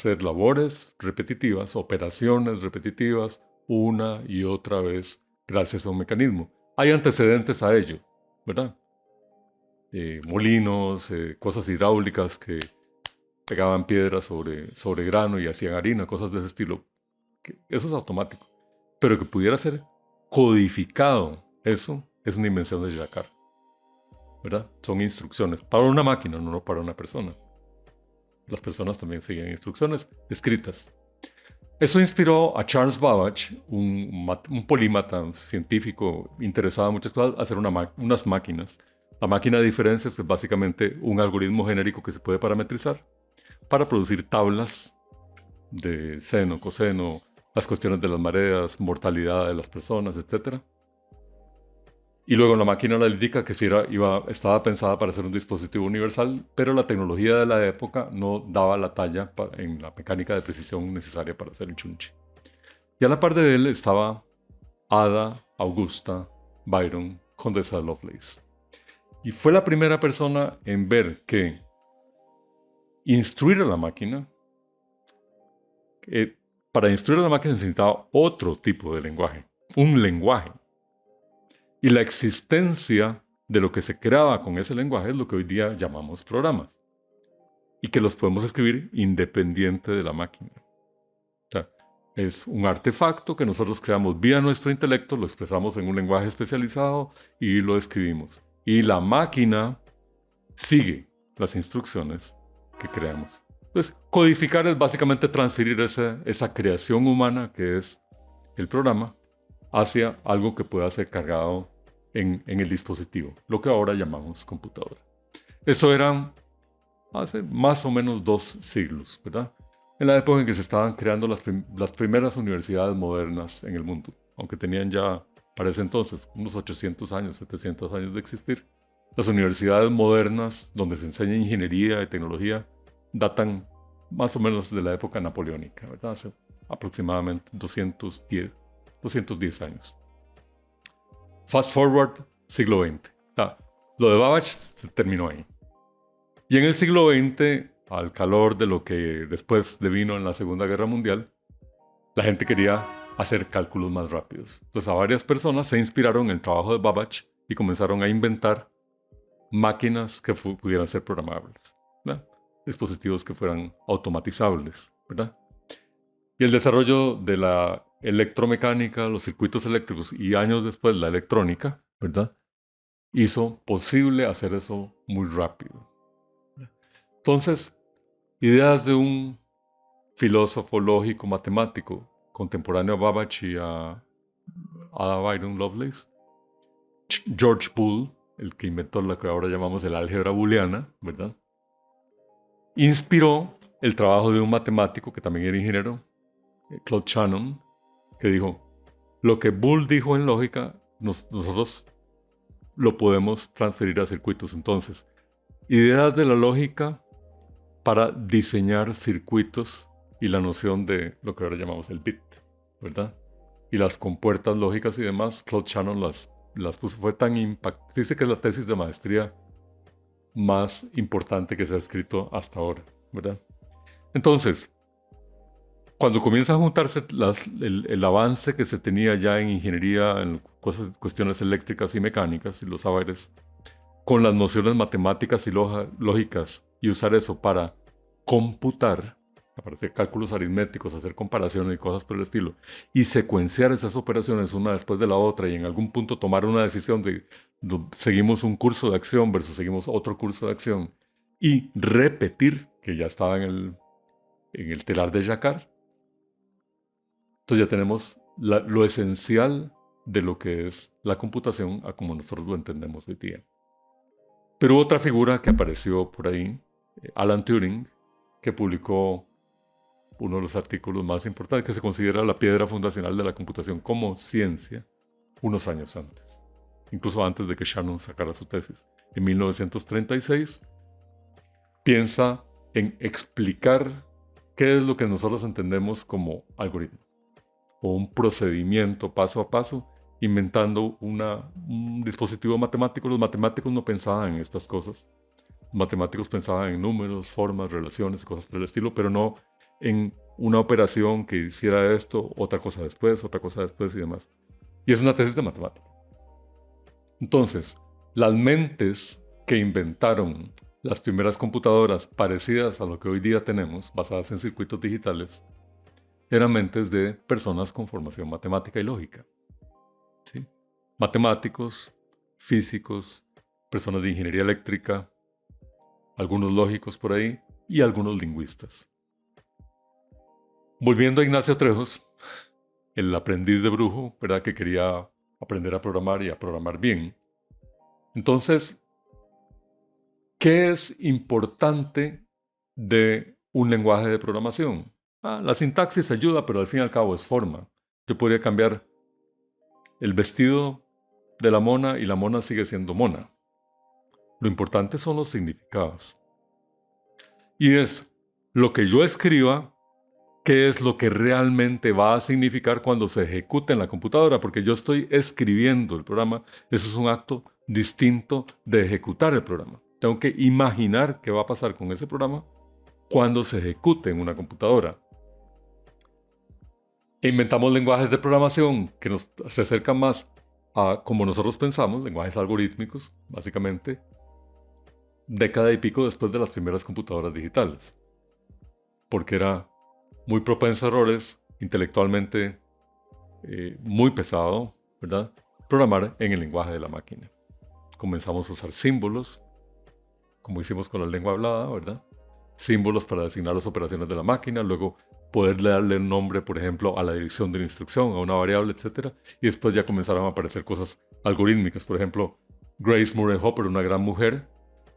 hacer labores repetitivas, operaciones repetitivas, una y otra vez, gracias a un mecanismo. Hay antecedentes a ello, ¿verdad? Molinos, cosas hidráulicas que pegaban piedras sobre grano y hacían harina, cosas de ese estilo. Eso es automático. Pero que pudiera ser codificado, eso es una invención de Jacquard, ¿verdad? Son instrucciones para una máquina, no para una persona. Las personas también siguen instrucciones escritas. Eso inspiró a Charles Babbage, un polímata, un científico interesado en muchas cosas, a hacer unas máquinas. La máquina de diferencias es básicamente un algoritmo genérico que se puede parametrizar para producir tablas de seno, coseno, las cuestiones de las mareas, mortalidad de las personas, etc. Y luego la máquina analítica que sí estaba pensada para ser un dispositivo universal, pero la tecnología de la época no daba la talla en la mecánica de precisión necesaria para hacer el chunche. Y a la par de él estaba Ada Augusta Byron, condesa de Lovelace. Y fue la primera persona en ver que instruir a la máquina, para instruir a la máquina necesitaba otro tipo de lenguaje, un lenguaje. Y la existencia de lo que se creaba con ese lenguaje es lo que hoy día llamamos programas. Y que los podemos escribir independiente de la máquina. O sea, es un artefacto que nosotros creamos vía nuestro intelecto, lo expresamos en un lenguaje especializado y lo escribimos. Y la máquina sigue las instrucciones que creamos. Entonces, codificar es básicamente transferir esa creación humana que es el programa hacia algo que pueda ser cargado en el dispositivo, lo que ahora llamamos computadora. Eso era hace más o menos 2 siglos, ¿verdad? En la época en que se estaban creando las primeras universidades modernas en el mundo, aunque tenían ya, para ese entonces, unos 800 años, 700 años de existir. Las universidades modernas, donde se enseña ingeniería y tecnología, datan más o menos de la época napoleónica, ¿verdad? Hace aproximadamente 210 años. Fast forward, siglo XX. Lo de Babbage terminó ahí. Y en el siglo XX, al calor de lo que después devino en la Segunda Guerra Mundial, la gente quería hacer cálculos más rápidos. Entonces, a varias personas se inspiraron en el trabajo de Babbage y comenzaron a inventar máquinas que pudieran ser programables, ¿verdad? Dispositivos que fueran automatizables, ¿verdad? Y el desarrollo de la electromecánica, los circuitos eléctricos y años después la electrónica, ¿verdad?, hizo posible hacer eso muy rápido. Entonces, ideas de un filósofo lógico matemático contemporáneo a Babbage y a Ada Byron Lovelace, George Boole, el que inventó lo que ahora llamamos el álgebra booleana, ¿verdad?, inspiró el trabajo de un matemático que también era ingeniero, Claude Shannon, que dijo: lo que Boole dijo en lógica, nosotros lo podemos transferir a circuitos. Entonces, ideas de la lógica para diseñar circuitos y la noción de lo que ahora llamamos el bit, ¿verdad? Y las compuertas lógicas y demás, Claude Shannon las puso. Fue tan impactante. Dice que es la tesis de maestría más importante que se ha escrito hasta ahora, ¿verdad? Entonces, cuando comienza a juntarse el avance que se tenía ya en ingeniería, en cuestiones eléctricas y mecánicas y los saberes, con las nociones matemáticas y lógicas, y usar eso para computar, para hacer cálculos aritméticos, hacer comparaciones y cosas por el estilo, y secuenciar esas operaciones una después de la otra, y en algún punto tomar una decisión de seguimos un curso de acción versus seguimos otro curso de acción, y repetir, que ya estaba en el telar de Jacquard. Entonces ya tenemos lo esencial de lo que es la computación a como nosotros lo entendemos hoy día. Pero otra figura que apareció por ahí, Alan Turing, que publicó uno de los artículos más importantes, que se considera la piedra fundacional de la computación como ciencia, unos años antes, incluso antes de que Shannon sacara su tesis. En 1936, piensa en explicar qué es lo que nosotros entendemos como algoritmo, o un procedimiento paso a paso, inventando un dispositivo matemático. Los matemáticos no pensaban en estas cosas. Los matemáticos pensaban en números, formas, relaciones, cosas por el estilo, pero no en una operación que hiciera esto, otra cosa después y demás. Y es una tesis de matemática. Entonces, las mentes que inventaron las primeras computadoras parecidas a lo que hoy día tenemos, basadas en circuitos digitales, eran mentes de personas con formación matemática y lógica. ¿Sí? Matemáticos, físicos, personas de ingeniería eléctrica, algunos lógicos por ahí y algunos lingüistas. Volviendo a Ignacio Trejos, el aprendiz de brujo, ¿verdad? Que quería aprender a programar y a programar bien. Entonces, ¿qué es importante de un lenguaje de programación? La sintaxis ayuda, pero al fin y al cabo es forma. Yo podría cambiar el vestido de la mona y la mona sigue siendo mona. Lo importante son los significados. Y es lo que yo escriba, qué es lo que realmente va a significar cuando se ejecute en la computadora, porque yo estoy escribiendo el programa. Eso es un acto distinto de ejecutar el programa. Tengo que imaginar qué va a pasar con ese programa cuando se ejecute en una computadora. Inventamos lenguajes de programación que se acercan más a como nosotros pensamos, lenguajes algorítmicos, básicamente, década y pico después de las primeras computadoras digitales, porque era muy propenso a errores, intelectualmente muy pesado, ¿verdad? Programar en el lenguaje de la máquina. Comenzamos a usar símbolos, como hicimos con la lengua hablada, ¿verdad? Símbolos para designar las operaciones de la máquina, luego poder darle un nombre, por ejemplo, a la dirección de la instrucción, a una variable, etc. Y después ya comenzaron a aparecer cosas algorítmicas. Por ejemplo, Grace Murray Hopper, una gran mujer,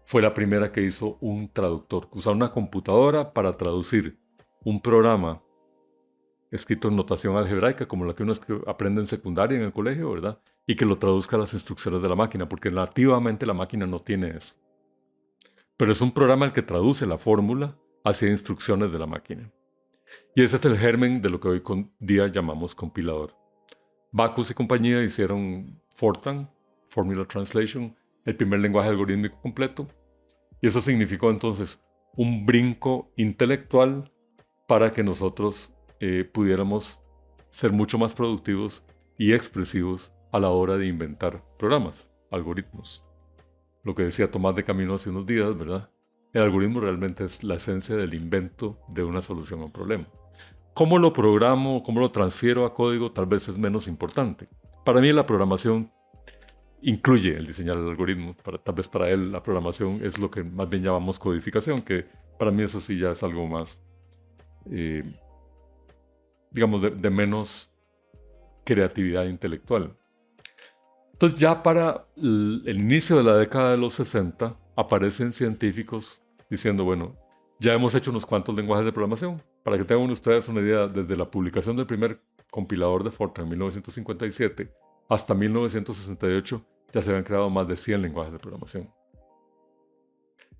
fue la primera que hizo un traductor. Usar una computadora para traducir un programa escrito en notación algebraica, como la que uno aprende en secundaria en el colegio, ¿verdad? Y que lo traduzca a las instrucciones de la máquina, porque nativamente la máquina no tiene eso. Pero es un programa el que traduce la fórmula hacia instrucciones de la máquina. Y ese es el germen de lo que hoy día llamamos compilador. Backus y compañía hicieron Fortran, Formula Translation, el primer lenguaje algorítmico completo. Y eso significó entonces un brinco intelectual para que nosotros pudiéramos ser mucho más productivos y expresivos a la hora de inventar programas, algoritmos. Lo que decía Tomás de Camino hace unos días, ¿verdad? El algoritmo realmente es la esencia del invento de una solución a un problema. ¿Cómo lo programo, cómo lo transfiero a código? Tal vez es menos importante. Para mí la programación incluye el diseñar el algoritmo. Tal vez para él la programación es lo que más bien llamamos codificación, que para mí eso sí ya es algo más, digamos, de menos creatividad intelectual. Entonces ya para el inicio de la década de los 60 aparecen científicos diciendo, bueno, ya hemos hecho unos cuantos lenguajes de programación. Para que tengan ustedes una idea, desde la publicación del primer compilador de Fortran en 1957 hasta 1968 ya se habían creado más de 100 lenguajes de programación.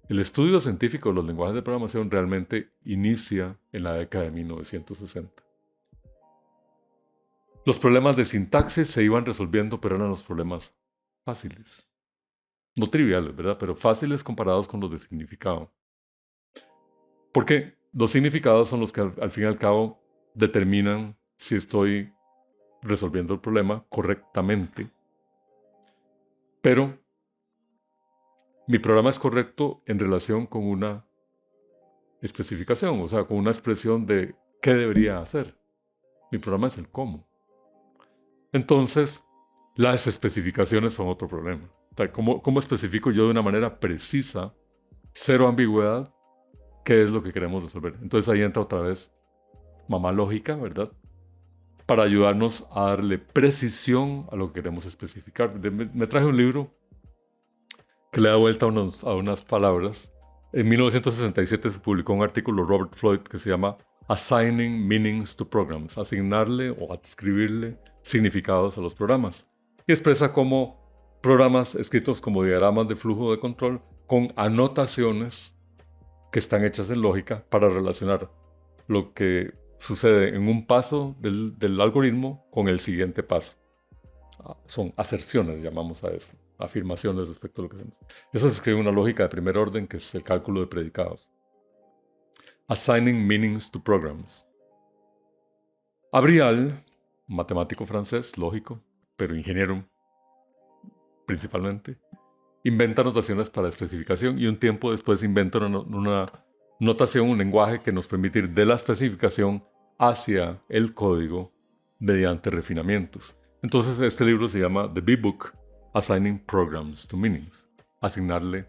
El estudio científico de los lenguajes de programación realmente inicia en la década de 1960. Los problemas de sintaxis se iban resolviendo, pero eran los problemas fáciles. No triviales, ¿verdad? Pero fáciles comparados con los de significado. Porque los significados son los que al fin y al cabo determinan si estoy resolviendo el problema correctamente. Pero mi programa es correcto en relación con una especificación, o sea, con una expresión de qué debería hacer. Mi programa es el cómo. Entonces, las especificaciones son otro problema. O sea, ¿cómo especifico yo de una manera precisa, cero ambigüedad, qué es lo que queremos resolver? Entonces ahí entra otra vez mamá lógica, ¿verdad? Para ayudarnos a darle precisión a lo que queremos especificar. Me traje un libro que le da vuelta a unas palabras. En 1967 se publicó un artículo de Robert Floyd que se llama Assigning Meanings to Programs, asignarle o adscribirle significados a los programas. Y expresa cómo programas escritos como diagramas de flujo de control con anotaciones que están hechas en lógica para relacionar lo que sucede en un paso del algoritmo con el siguiente paso. Son aserciones, llamamos a eso, afirmaciones respecto a lo que hacemos. Eso se escribe en una lógica de primer orden que es el cálculo de predicados. Assigning Meanings to Programs. Abrial, matemático francés, lógico, pero ingeniero principalmente, inventa notaciones para especificación y un tiempo después inventa una notación, un lenguaje que nos permite ir de la especificación hacia el código mediante refinamientos. Entonces este libro se llama The Big Book, Assigning Programs to Meanings, asignarle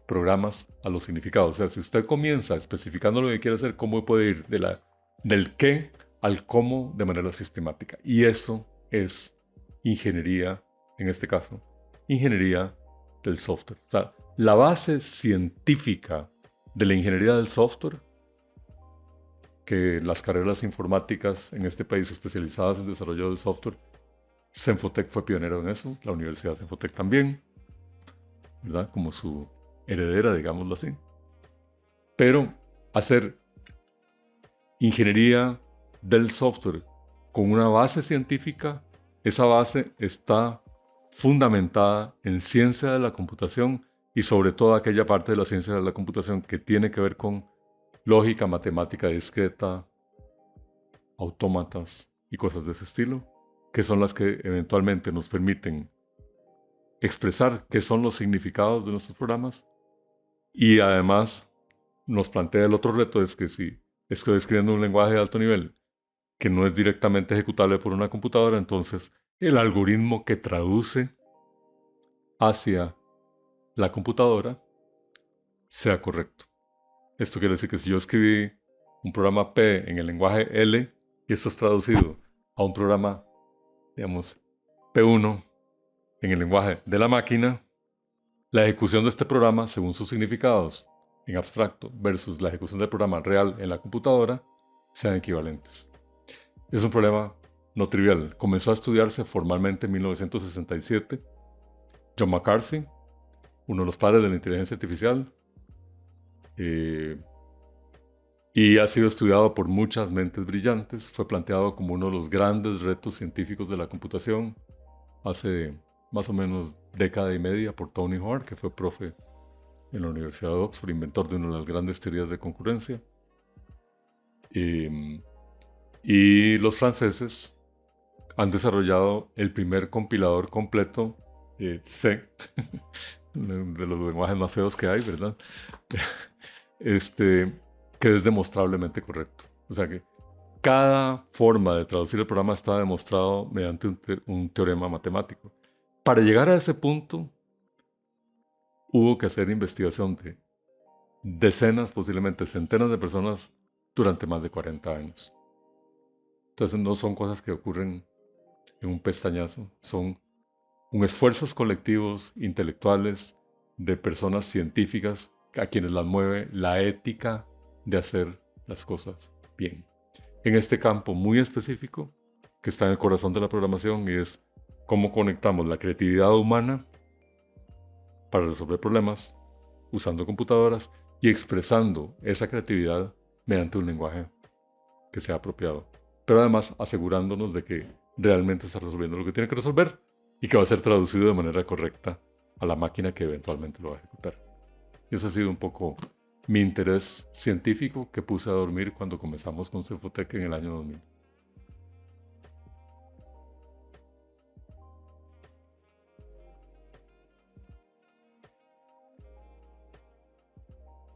programas a los significados. O sea, si usted comienza especificando lo que quiere hacer, ¿cómo puede ir del qué al cómo de manera sistemática? Y eso es ingeniería, en este caso, ingeniería del software. O sea, la base científica de la ingeniería del software, que las carreras informáticas en este país especializadas en desarrollo del software, Cenfotec fue pionero en eso, la Universidad de Cenfotec también, ¿verdad? Como su heredera, digámoslo así. Pero hacer ingeniería del software con una base científica, esa base está fundamentada en ciencia de la computación y sobre todo aquella parte de la ciencia de la computación que tiene que ver con lógica, matemática discreta, autómatas y cosas de ese estilo, que son las que eventualmente nos permiten expresar qué son los significados de nuestros programas. Y además nos plantea el otro reto, es que si estoy escribiendo un lenguaje de alto nivel que no es directamente ejecutable por una computadora, entonces el algoritmo que traduce hacia la computadora sea correcto. Esto quiere decir que si yo escribí un programa P en el lenguaje L y esto es traducido a un programa, digamos, P1 en el lenguaje de la máquina, la ejecución de este programa, según sus significados en abstracto versus la ejecución del programa real en la computadora, sean equivalentes. Es un problema no trivial. Comenzó a estudiarse formalmente en 1967. John McCarthy, uno de los padres de la inteligencia artificial, y ha sido estudiado por muchas mentes brillantes. Fue planteado como uno de los grandes retos científicos de la computación hace más o menos década y media por Tony Hoare, que fue profe en la Universidad de Oxford, inventor de una de las grandes teorías de concurrencia. Y los franceses han desarrollado el primer compilador completo C, de los lenguajes más feos que hay, ¿verdad? Que es demostrablemente correcto. O sea que cada forma de traducir el programa está demostrado mediante un teorema matemático. Para llegar a ese punto, hubo que hacer investigación de decenas, posiblemente centenas de personas durante más de 40 años. Entonces no son cosas que ocurren en un pestañazo, son esfuerzos colectivos, intelectuales, de personas científicas a quienes las mueve la ética de hacer las cosas bien. En este campo muy específico, que está en el corazón de la programación, y es cómo conectamos la creatividad humana para resolver problemas usando computadoras y expresando esa creatividad mediante un lenguaje que sea apropiado. Pero además asegurándonos de que realmente está resolviendo lo que tiene que resolver y que va a ser traducido de manera correcta a la máquina que eventualmente lo va a ejecutar. Y ese ha sido un poco mi interés científico que puse a dormir cuando comenzamos con Cenfotec en el año 2000.